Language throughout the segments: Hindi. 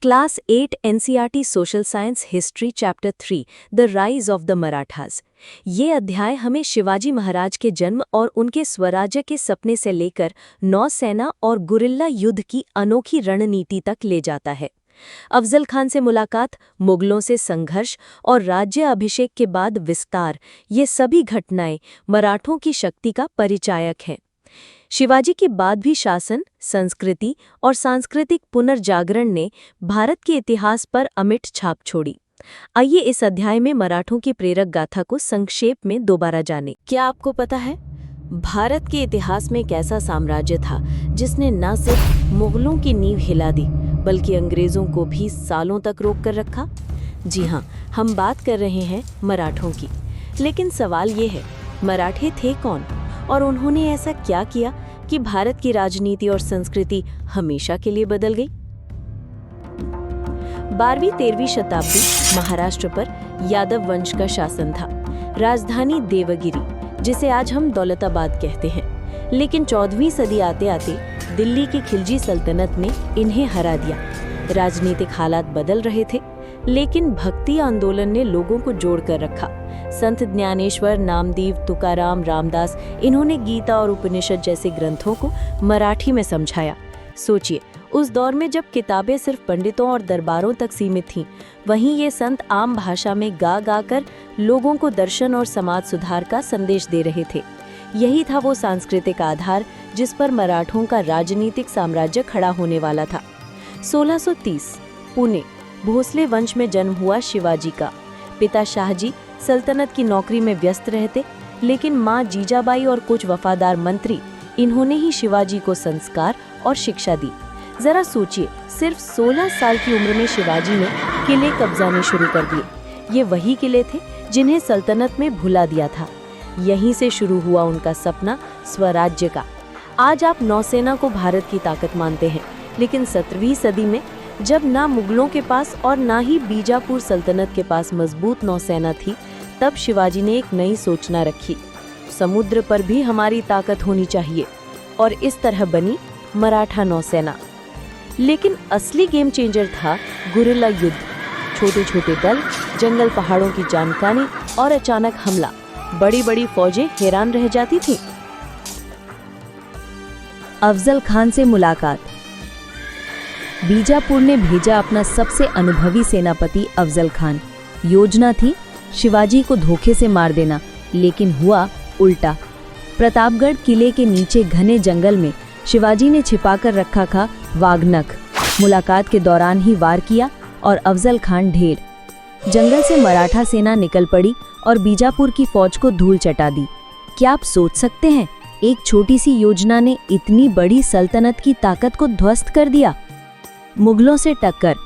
Class 8 NCERT social science history chapter 3 the rise of the Marathas. ये अध्याय हमें शिवाजी महाराज के जन्म और उनके स्वराज्य के सपने से लेकर नौसेना और गुरिल्ला युद्ध की अनोखी रणनीति तक ले जाता है। अफजल खान से मुलाकात, मुगलों से संघर्ष और राज्य अभिषेक के बाद विस्तार, ये सभी घटनाएं मराठों की शक्ति का परिचायक हैं। शिवाजी के बाद भी शासन, संस्कृति और सांस्कृतिक पुनर्जागरण ने भारत के इतिहास पर अमिट छाप छोड़ी। आइए इस अध्याय में मराठों की प्रेरक गाथा को संक्षेप में दोबारा जानें। क्या आपको पता है भारत के इतिहास में एक ऐसा साम्राज्य था जिसने न सिर्फ मुगलों की नींव हिला दी बल्कि अंग्रेजों को भी सालों तक रोक कर रखा? जी हाँ, हम बात कर रहे हैं मराठों की। लेकिन सवाल ये है, मराठे थे कौन और उन्होंने ऐसा क्या किया कि भारत की राजनीति और संस्कृति हमेशा के लिए बदल गई? 12वीं-13वीं शताब्दी महाराष्ट्र पर यादव वंश का शासन था। राजधानी देवगिरी, जिसे आज हम दौलताबाद कहते हैं, लेकिन 14वीं सदी आते आते दिल्ली की खिलजी सल्तनत ने इन्हें हरा दिया। राजनीतिक हालात बदल रहे थे, लेकिन भक्ति आंदोलन ने लोगों को जोड़ कर रखा। संत ज्ञानेश्वर, नामदेव, तुकाराम, रामदास, इन्होंने गीता और उपनिषद जैसे ग्रंथों को मराठी में समझाया। सोचिए, उस दौर में जब किताबें सिर्फ पंडितों और दरबारों तक सीमित थीं, वहीं ये संत आम भाषा में गा गा कर लोगों को दर्शन और समाज सुधार का संदेश दे रहे थे। यही था वो सांस्कृतिक आधार जिस पर मराठों का राजनीतिक साम्राज्य खड़ा होने वाला था। 1630 पुणे, भोसले वंश में जन्म हुआ शिवाजी का। पिता शाहजी सल्तनत की नौकरी में व्यस्त रहते, लेकिन माँ जीजाबाई और कुछ वफादार मंत्री, इन्होंने ही शिवाजी को संस्कार और शिक्षा दी। जरा सोचिए, सिर्फ 16 साल की उम्र में शिवाजी ने किले कब्जाने शुरू कर दिए। ये वही किले थे जिन्हें सल्तनत में भुला दिया था। यहीं से शुरू हुआ उनका सपना स्वराज्य का। आज आप नौसेना को भारत की ताकत मानते हैं, लेकिन 17वीं सदी में जब ना मुगलों के पास और ना ही बीजापुर सल्तनत के पास मजबूत नौसेना थी, तब शिवाजी ने एक नई सोचना रखी। समुद्र पर भी हमारी ताकत होनी चाहिए, और इस तरह बनी मराठा नौसेना। लेकिन असली गेम चेंजर था गुरिल्ला युद्ध। छोटे छोटे दल, जंगल पहाड़ों की जानकारी और अचानक हमला। बड़ी बड़ी फौजें हैरान रह जाती थीं। अफजल खान से मुलाकात। बीजापुर ने भेजा अपना सबसे अनुभवी सेनापति अफजल खान। योजना थी शिवाजी को धोखे से मार देना, लेकिन हुआ उल्टा। प्रतापगढ़ किले के नीचे घने जंगल में शिवाजी ने छिपाकर रखा था वाघनख। मुलाकात के दौरान ही वार किया और अफजल खान ढेर। जंगल से मराठा सेना निकल पड़ी और बीजापुर की फौज को धूल चटा दी। क्या आप सोच सकते हैं, एक छोटी सी योजना ने इतनी बड़ी सल्तनत की ताकत को ध्वस्त कर दिया? मुगलों से टक्कर।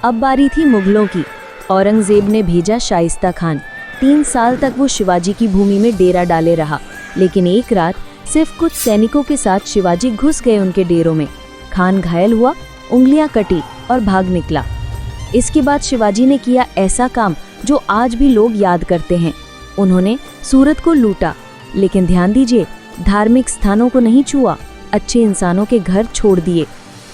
अब बारी थी मुगलों की। औरंगजेब ने भेजा शाइस्ता खान। 3 साल तक वो शिवाजी की भूमि में डेरा डाले रहा, लेकिन एक रात सिर्फ कुछ सैनिकों के साथ शिवाजी घुस गए उनके डेरों में। खान घायल हुआ, उंगलियां कटी और भाग निकला। इसके बाद शिवाजी ने किया ऐसा काम जो आज भी लोग याद करते हैं। उन्होंने सूरत को लूटा, लेकिन ध्यान दीजिए, धार्मिक स्थानों को नहीं छुआ, अच्छे इंसानों के घर छोड़ दिए।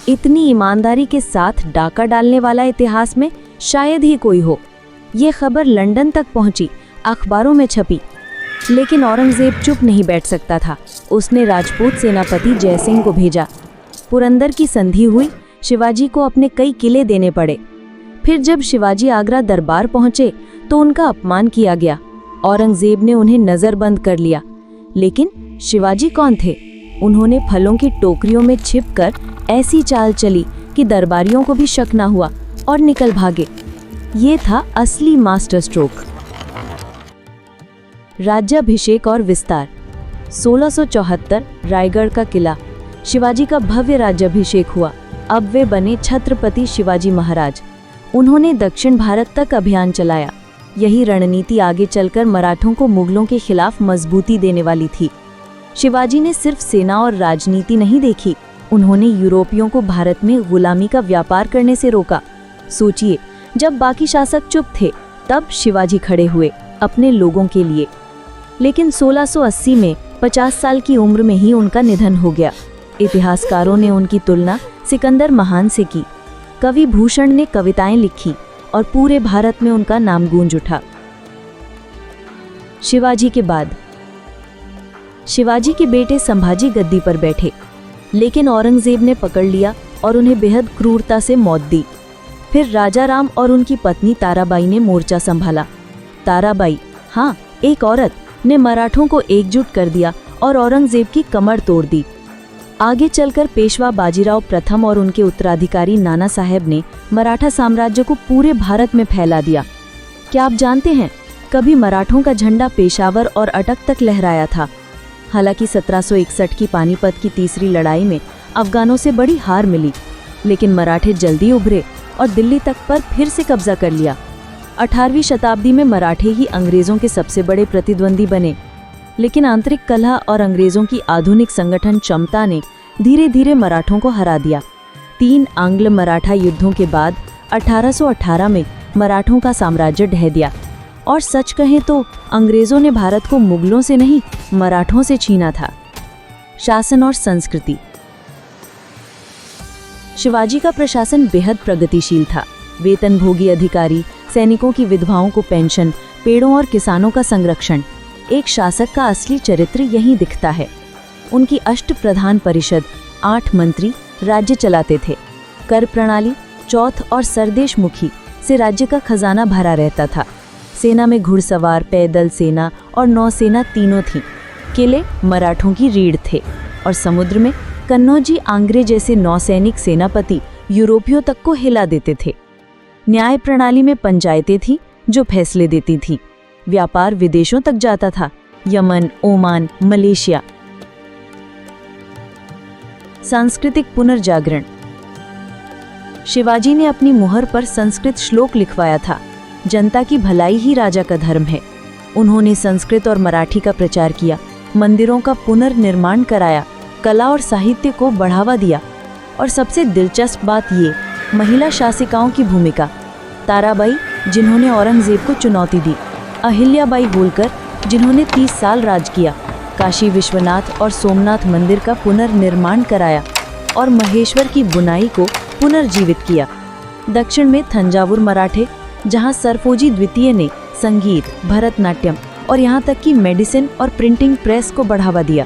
इतनी ईमानदारी के साथ डाका डालने वाला इतिहास में शायद ही कोई हो। ये खबर लंदन तक पहुंची, अखबारों में छपी। लेकिन औरंगजेब चुप नहीं बैठ सकता था। उसने राजपूत सेनापति जयसिंह को भेजा। पुरंदर की संधि हुई, शिवाजी को अपने कई किले देने पड़े। फिर जब शिवाजी आगरा दरबार पहुंचे तो उनका अपमान किया गया। औरंगजेब ने उन्हें नजरबंद कर लिया। लेकिन शिवाजी कौन थे? उन्होंने फलों की टोकरियों में छिपकर ऐसी चाल चली कि दरबारियों को भी शक न हुआ और निकल भागे। ये था असली मास्टर स्ट्रोक। राज्याभिषेक और विस्तार। 1674 रायगढ़ का किला। शिवाजी का भव्य राज्याभिषेक हुआ। अब वे बने छत्रपति शिवाजी महाराज। उन्होंने दक्षिण भारत तक अभियान चलाया। यही रणनीति आगे चलकर मराठों को मुगलों के खिलाफ मजबूती देने वाली थी। शिवाजी ने सिर्फ सेना और राजनीति नहीं देखी, उन्होंने यूरोपियों को भारत में गुलामी का व्यापार करने से रोका। सोचिए, जब बाकी शासक चुप थे, तब शिवाजी खड़े हुए अपने लोगों के लिए। लेकिन 1680 में 50 साल की उम्र में ही उनका निधन हो गया। इतिहासकारों ने उनकी तुलना सिकंदर महान से की। कवि भूषण ने कविताएं लिखी और पूरे भारत में उनका नाम गूंज उठा। शिवाजी के बाद शिवाजी के बेटे संभाजी गद्दी पर बैठे, लेकिन औरंगजेब ने पकड़ लिया और उन्हें बेहद क्रूरता से मौत दी। फिर राजा राम और उनकी पत्नी ताराबाई ने मोर्चा संभाला। ताराबाई, हाँ एक औरत, ने मराठों को एकजुट कर दिया और औरंगजेब की कमर तोड़ दी। आगे चलकर पेशवा बाजीराव प्रथम और उनके उत्तराधिकारी नाना साहेब ने मराठा साम्राज्य को पूरे भारत में फैला दिया। क्या आप जानते हैं, कभी मराठों का झंडा पेशावर और अटक तक लहराया था। हालांकि 1761 की पानीपत की तीसरी लड़ाई में अफगानों से बड़ी हार मिली, लेकिन मराठे जल्दी उभरे और दिल्ली तक पर फिर से कब्जा कर लिया। 18वीं शताब्दी में मराठे ही अंग्रेजों के सबसे बड़े प्रतिद्वंदी बने, लेकिन आंतरिक कलह और अंग्रेजों की आधुनिक संगठन क्षमता ने धीरे धीरे मराठों को हरा दिया। 3 आंग्ल मराठा युद्धों के बाद 1818 में मराठों का साम्राज्य ढह दिया। और सच कहें तो अंग्रेजों ने भारत को मुगलों से नहीं, मराठों से छीना था। शासन और संस्कृति। शिवाजी का प्रशासन बेहद प्रगतिशील था। वेतनभोगी अधिकारी, सैनिकों की विधवाओं को पेंशन, पेड़ों और किसानों का संरक्षण। एक शासक का असली चरित्र यहीं दिखता है। उनकी अष्ट प्रधान परिषद, 8 मंत्री राज्य चलाते थे। कर प्रणाली, चौथ और सरदेश मुखी से राज्य का खजाना भरा रहता था। सेना में घुड़सवार, पैदल सेना और नौसेना तीनों थीं। किले मराठों की रीढ़ थे और समुद्र में कन्नौजी आंग्रे जैसे नौसैनिक सेनापति यूरोपियों तक को हिला देते थे। न्याय प्रणाली में पंचायतें थीं जो फैसले देती थीं। व्यापार विदेशों तक जाता था, यमन, ओमान, मलेशिया। सांस्कृतिक पुनर्जागरण। शिवाजी ने अपनी मुहर पर संस्कृत श्लोक लिखवाया था, जनता की भलाई ही राजा का धर्म है। उन्होंने संस्कृत और मराठी का प्रचार किया, मंदिरों का पुनर्निर्माण कराया, कला और साहित्य को बढ़ावा दिया। और सबसे दिलचस्प बात ये, महिला शासिकाओं की भूमिका। ताराबाई, जिन्होंने औरंगजेब को चुनौती दी। अहिल्याबाई होलकर, जिन्होंने 30 साल राज किया। काशी विश्वनाथ और सोमनाथ मंदिर का पुनर्निर्माण कराया और महेश्वर की बुनाई को पुनर्जीवित किया। दक्षिण में थंजावुर मराठे, जहां सरफोजी द्वितीय ने संगीत, भरतनाट्यम और यहाँ तक कि मेडिसिन और प्रिंटिंग प्रेस को बढ़ावा दिया।